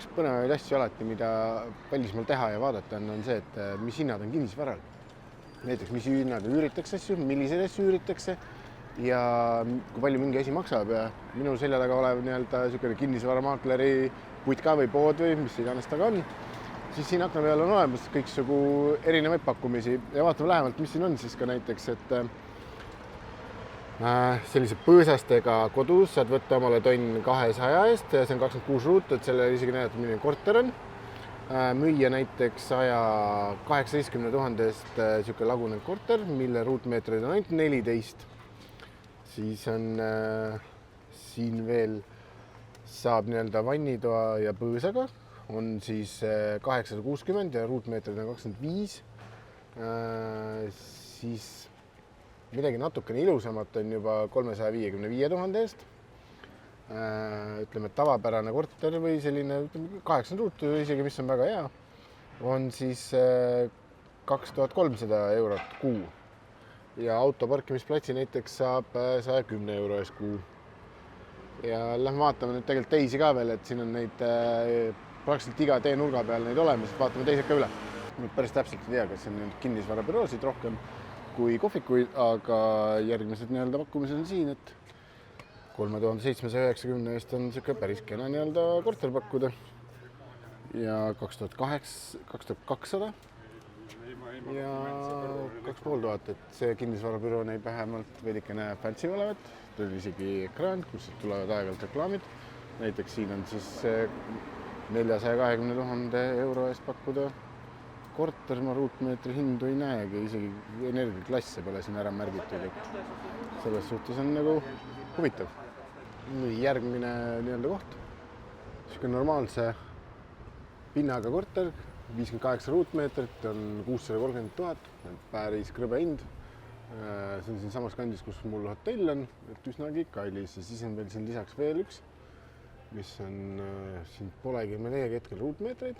üks põnevaid asju alati, mida välismaal teha ja vaadata on see, et mis hinnad on kinnisvaral. Näiteks, mis hinnad üüritakse asju, milliseid asju üüritakse ja kui palju mingi asi maksab ja minu selja taga olev niisugune kinnisvaramaakleri putka või pood või mis iganes taga on, siis siin akna peal on olemas kõiksugu erinevaid pakkumisi ja vaatame lähemalt, mis siin on siis ka näiteks, et sellise põõsastega kodus saad võtta omale tonn 200 eest ja see on 26 ruutu, et selle isegi näidata, milline korter on. Müüa näiteks 18 000 eest niisugune lagunenud korter, mille ruutmeetreid on ainult 14. Siis on siin veel saab vannitoa ja põõsaga, on siis 860 ja ruutmeetreid on 25. Siis midagi natukene ilusamat on juba 355 000 eest. Ütleme, tavapärane korter või selline 8 ruutu isegi, mis on väga hea, on siis 2300 eurot kuu. Ja autoparkimisplatsi näiteks saab 110 euro eest kuu. Ja lähme vaatame nüüd tegelikult teisi ka veel, et siin on neid praktiliselt iga teenurga peal neid olemas, et vaatame teised ka üle. Päris täpselt ei tea, kas on kinnisvarabüroosid rohkem kui kohvikuid, aga järgmised pakkumised on siin, et 3790 eest on niisugune päris kena korter pakkuda ja 2200 ja 2500, et see kinnisvarabüroo näib vähemalt veidikene fancy olevat. Tuli isegi ekraan, kus tulevad aeg-ajalt reklaamid. Näiteks siin on siis 420 000 euro eest pakkuda korter, ma ruutmeetri hindu ei näegi, isegi energiaklasse pole siin ära märgitud, et selles suhtes on huvitav. Järgmine koht, niisugune normaalse pinnaga korter, 58 ruutmeetrit, on 630 000, päris krõbe hind. See on siin samas kandis, kus mul hotell on, et üsnagi kallis ja siis on veel siin lisaks veel üks, mis on, siin polegi meiega hetkel ruutmeetreid,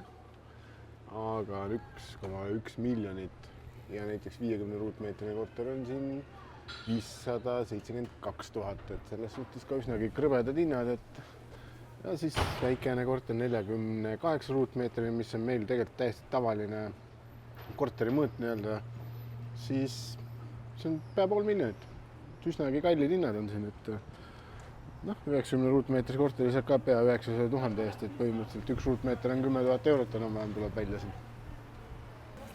aga 1,1 miljonit ja näiteks 50 ruutmeetrine korter on siin 572 000, et selles suhtes ka üsnagi krõbedad hinnad, et ja siis väikene korter 48 ruutmeetrine, mis on meil tegelikult täiesti tavaline korteri mõõt siis see on pea pool miljonit. Üsnagi kallid hinnad on siin, et 90 ruutmeetris korteri saab ka pea 900 000 eest, et põhimõtteliselt üks ruutmeeter on 10 000 eurot enam-vähem tuleb välja siin.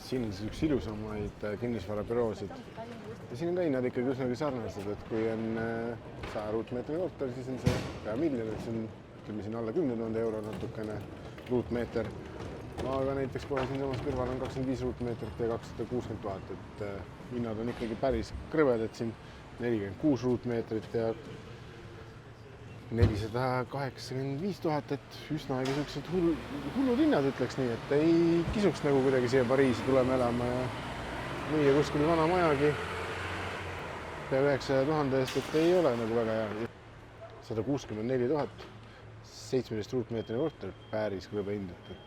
Siin on siis üks ilusamaid kinnisvarabüroosid ja siin on ka hinnad ikkagi üsnagi sarnased, et kui on 100 ruutmeetri korter, siis on see pea miljon, et see on ütleme siin alla 10 000 euro natukene ruutmeeter. Aga näiteks kohe siin samas kõrval on 25 ruutmeetrit ja 260 000, et hinnad on ikkagi päris krõbedad siin 46 ruutmeetrit ja 485 000, et üsnagi sellised hullud hinnad, ütleks nii, et ei kisuks kuidagi siia Pariisi tulema elama ja müüa kuskil vana majagi pea 900 000 eest, et ei ole väga hea. 164 000, 17 ruutmeetrine korter, päris krõbe hind, et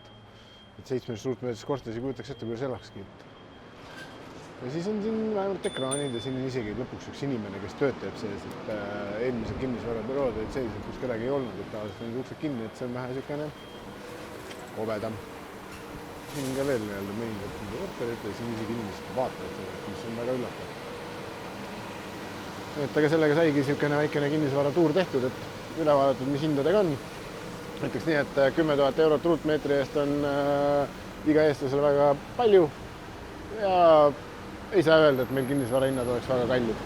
17 ruutmeetris korteris ei kujutaks ette, kuidas elakski. Ja siis on siin vähemalt ekraanid ja siin on isegi lõpuks üks inimene, kes töötab sees, et eelmised kinnisvarabürood olid sellised, kus kedagi ei olnud, et tavaliselt on uksed kinni, et see on vähe niisugune kobedam. Siin on ka veel mõningad korterid ja siin isegi inimesed vaatavad sellest, mis on väga üllatav. Et aga sellega saigi niisugune väikene kinnisvaratuur tehtud, et üle vaadatud, mis hindadega on. Näiteks nii, et 10 000 eurot ruutmeetri eest on iga eestlasele väga palju ja ei saa öelda, et meil kinnisvarahinnad oleks väga kallid.